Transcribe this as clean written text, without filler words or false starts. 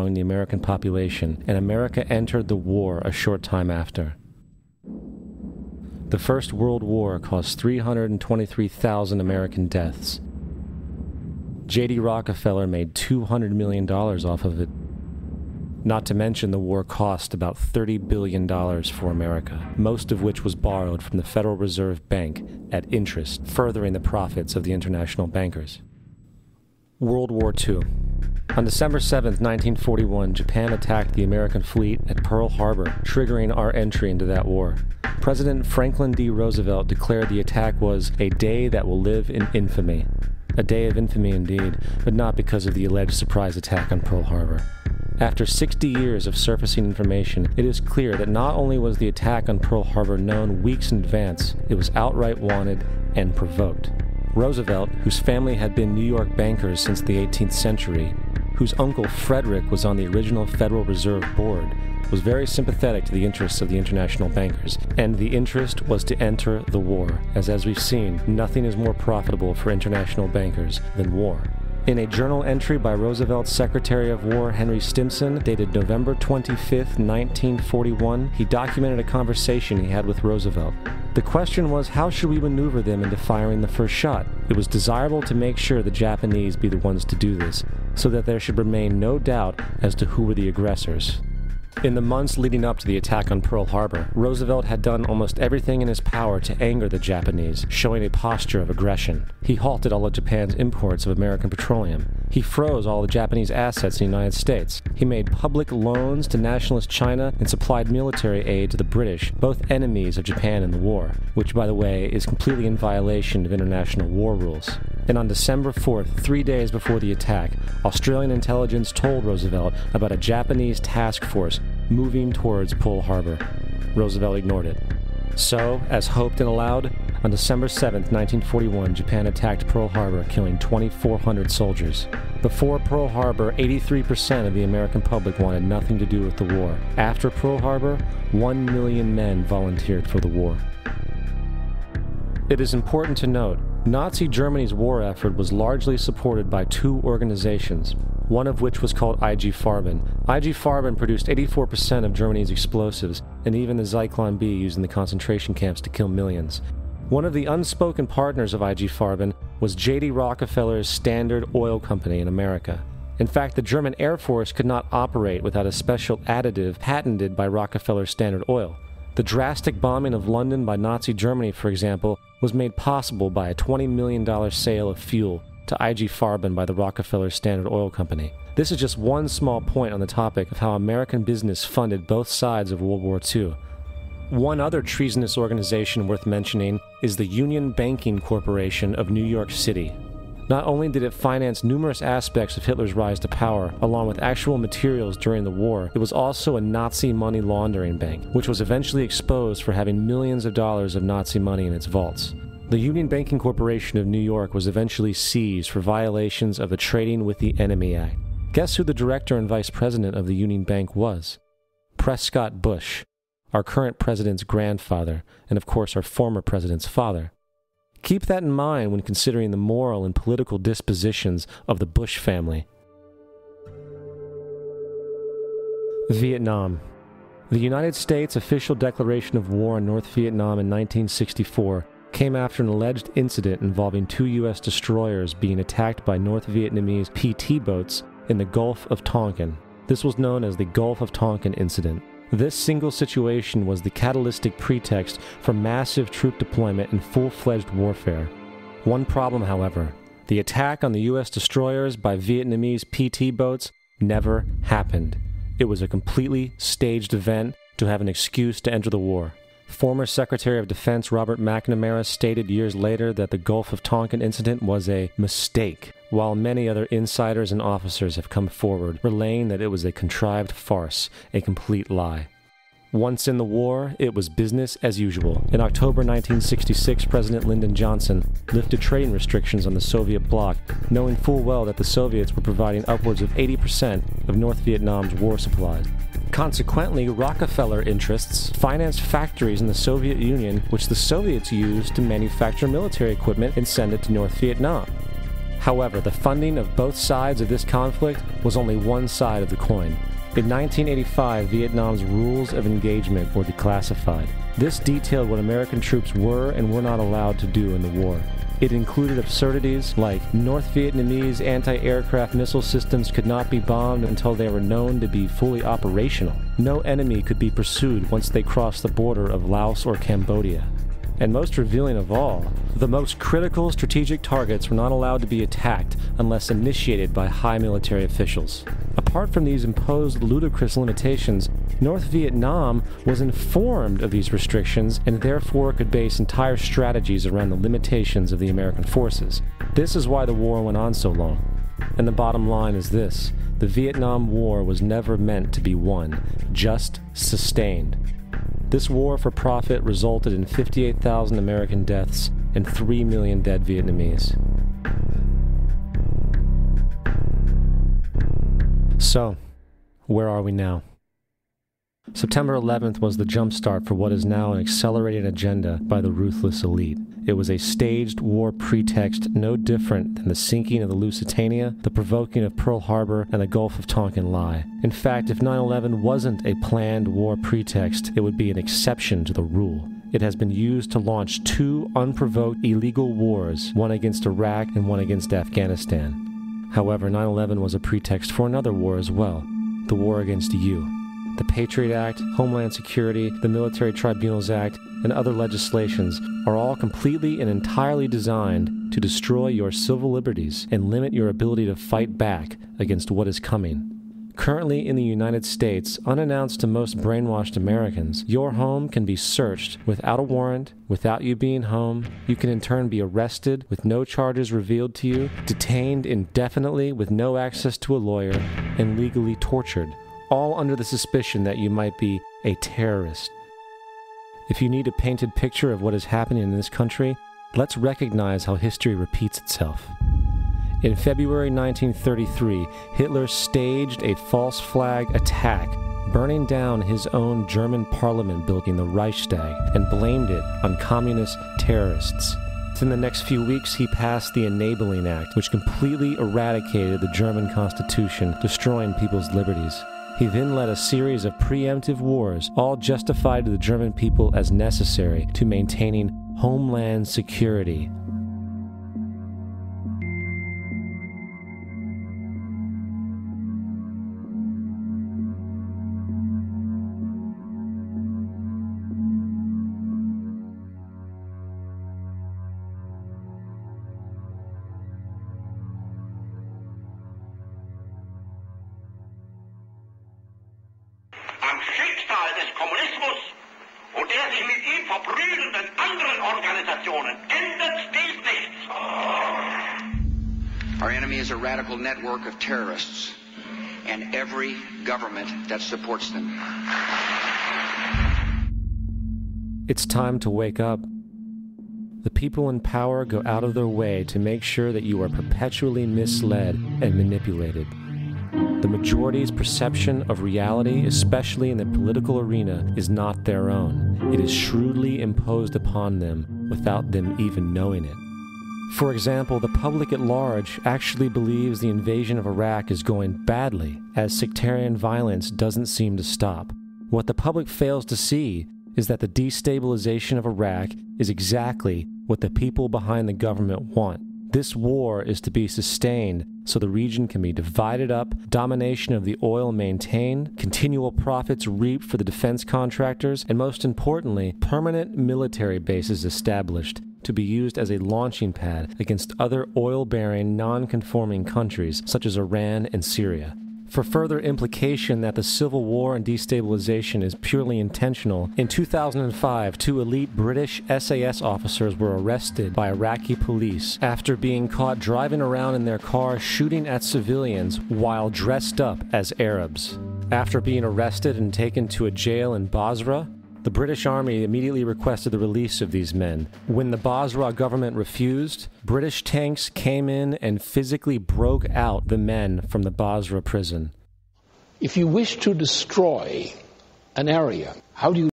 among the American population, and America entered the war a short time after. The First World War caused 323,000 American deaths. J.D. Rockefeller made $200 million off of it. Not to mention the war cost about $30 billion for America, most of which was borrowed from the Federal Reserve Bank at interest, furthering the profits of the international bankers. World War II. On December 7, 1941, Japan attacked the American fleet at Pearl Harbor, triggering our entry into that war. President Franklin D. Roosevelt declared the attack was a day that will live in infamy. A day of infamy indeed, but not because of the alleged surprise attack on Pearl Harbor. After 60 years of surfacing information, it is clear that not only was the attack on Pearl Harbor known weeks in advance, it was outright wanted and provoked. Roosevelt, whose family had been New York bankers since the 18th century, whose uncle Frederick was on the original Federal Reserve Board, was very sympathetic to the interests of the international bankers, and the interest was to enter the war, as we've seen, nothing is more profitable for international bankers than war. In a journal entry by Roosevelt's Secretary of War Henry Stimson, dated November 25, 1941, he documented a conversation he had with Roosevelt. The question was, how should we maneuver them into firing the first shot? It was desirable to make sure the Japanese be the ones to do this, so that there should remain no doubt as to who were the aggressors. In the months leading up to the attack on Pearl Harbor, Roosevelt had done almost everything in his power to anger the Japanese, showing a posture of aggression. He halted all of Japan's imports of American petroleum. He froze all the Japanese assets in the United States. He made public loans to nationalist China and supplied military aid to the British, both enemies of Japan in the war, which, by the way, is completely in violation of international war rules. And on December 4th, 3 days before the attack, Australian intelligence told Roosevelt about a Japanese task force moving towards Pearl Harbor. Roosevelt ignored it. So, as hoped and allowed, on December 7, 1941, Japan attacked Pearl Harbor, killing 2,400 soldiers. Before Pearl Harbor, 83% of the American public wanted nothing to do with the war. After Pearl Harbor, 1 million men volunteered for the war. It is important to note, Nazi Germany's war effort was largely supported by two organizations, one of which was called IG Farben. IG Farben produced 84% of Germany's explosives, and even the Zyklon B used in the concentration camps to kill millions. One of the unspoken partners of IG Farben was J.D. Rockefeller's Standard Oil Company in America. In fact, the German Air Force could not operate without a special additive patented by Rockefeller's Standard Oil. The drastic bombing of London by Nazi Germany, for example, was made possible by a $20 million sale of fuel to IG Farben by the Rockefeller Standard Oil Company. This is just one small point on the topic of how American business funded both sides of World War II. One other treasonous organization worth mentioning is the Union Banking Corporation of New York City. Not only did it finance numerous aspects of Hitler's rise to power, along with actual materials during the war, it was also a Nazi money laundering bank, which was eventually exposed for having millions of dollars of Nazi money in its vaults. The Union Banking Corporation of New York was eventually seized for violations of the Trading with the Enemy Act. Guess who the director and vice president of the Union Bank was? Prescott Bush, our current president's grandfather, and of course our former president's father. Keep that in mind when considering the moral and political dispositions of the Bush family. Vietnam. The United States' official declaration of war on North Vietnam in 1964 came after an alleged incident involving two U.S. destroyers being attacked by North Vietnamese PT boats in the Gulf of Tonkin. This was known as the Gulf of Tonkin Incident. This single situation was the catalytic pretext for massive troop deployment and full-fledged warfare. One problem, however, the attack on the U.S. destroyers by Vietnamese PT boats never happened. It was a completely staged event to have an excuse to enter the war. Former Secretary of Defense Robert McNamara stated years later that the Gulf of Tonkin incident was a mistake, while many other insiders and officers have come forward, relaying that it was a contrived farce, a complete lie. Once in the war, it was business as usual. In October 1966, President Lyndon Johnson lifted trading restrictions on the Soviet bloc, knowing full well that the Soviets were providing upwards of 80% of North Vietnam's war supplies. Consequently, Rockefeller interests financed factories in the Soviet Union, which the Soviets used to manufacture military equipment and send it to North Vietnam. However, the funding of both sides of this conflict was only one side of the coin. In 1985, Vietnam's rules of engagement were declassified. This detailed what American troops were and were not allowed to do in the war. It included absurdities like North Vietnamese anti-aircraft missile systems could not be bombed until they were known to be fully operational. No enemy could be pursued once they crossed the border of Laos or Cambodia. And most revealing of all, the most critical strategic targets were not allowed to be attacked unless initiated by high military officials. Apart from these imposed ludicrous limitations, North Vietnam was informed of these restrictions and therefore could base entire strategies around the limitations of the American forces. This is why the war went on so long. And the bottom line is this: the Vietnam War was never meant to be won, just sustained. This war for profit resulted in 58,000 American deaths and 3 million dead Vietnamese. So, where are we now? September 11th was the jumpstart for what is now an accelerated agenda by the ruthless elite. It was a staged war pretext no different than the sinking of the Lusitania, the provoking of Pearl Harbor, and the Gulf of Tonkin lie. In fact, if 9/11 wasn't a planned war pretext, it would be an exception to the rule. It has been used to launch 2 unprovoked illegal wars, one against Iraq and one against Afghanistan. However, 9/11 was a pretext for another war as well, the war against you. The Patriot Act, Homeland Security, the Military Tribunals Act, and other legislations are all completely and entirely designed to destroy your civil liberties and limit your ability to fight back against what is coming. Currently in the United States, unannounced to most brainwashed Americans, your home can be searched without a warrant, without you being home. You can in turn be arrested with no charges revealed to you, detained indefinitely with no access to a lawyer, and legally tortured, all under the suspicion that you might be a terrorist. If you need a painted picture of what is happening in this country, let's recognize how history repeats itself. In February 1933, Hitler staged a false flag attack, burning down his own German parliament building, the Reichstag, and blamed it on communist terrorists. Within the next few weeks, he passed the Enabling Act, which completely eradicated the German Constitution, destroying people's liberties. He then led a series of preemptive wars, all justified to the German people as necessary to maintaining homeland security. Our enemy is a radical network of terrorists and every government that supports them. It's time to wake up. The people in power go out of their way to make sure that you are perpetually misled and manipulated. The majority's perception of reality, especially in the political arena, is not their own. It is shrewdly imposed upon them without them even knowing it. For example, the public at large actually believes the invasion of Iraq is going badly, as sectarian violence doesn't seem to stop. What the public fails to see is that the destabilization of Iraq is exactly what the people behind the government want. This war is to be sustained so the region can be divided up, domination of the oil maintained, continual profits reaped for the defense contractors, and most importantly, permanent military bases established to be used as a launching pad against other oil-bearing, non-conforming countries such as Iran and Syria. For further implication that the civil war and destabilization is purely intentional, in 2005, 2 elite British SAS officers were arrested by Iraqi police after being caught driving around in their car shooting at civilians while dressed up as Arabs. After being arrested and taken to a jail in Basra, the British Army immediately requested the release of these men. When the Basra government refused, British tanks came in and physically broke out the men from the Basra prison. If you wish to destroy an area, how do you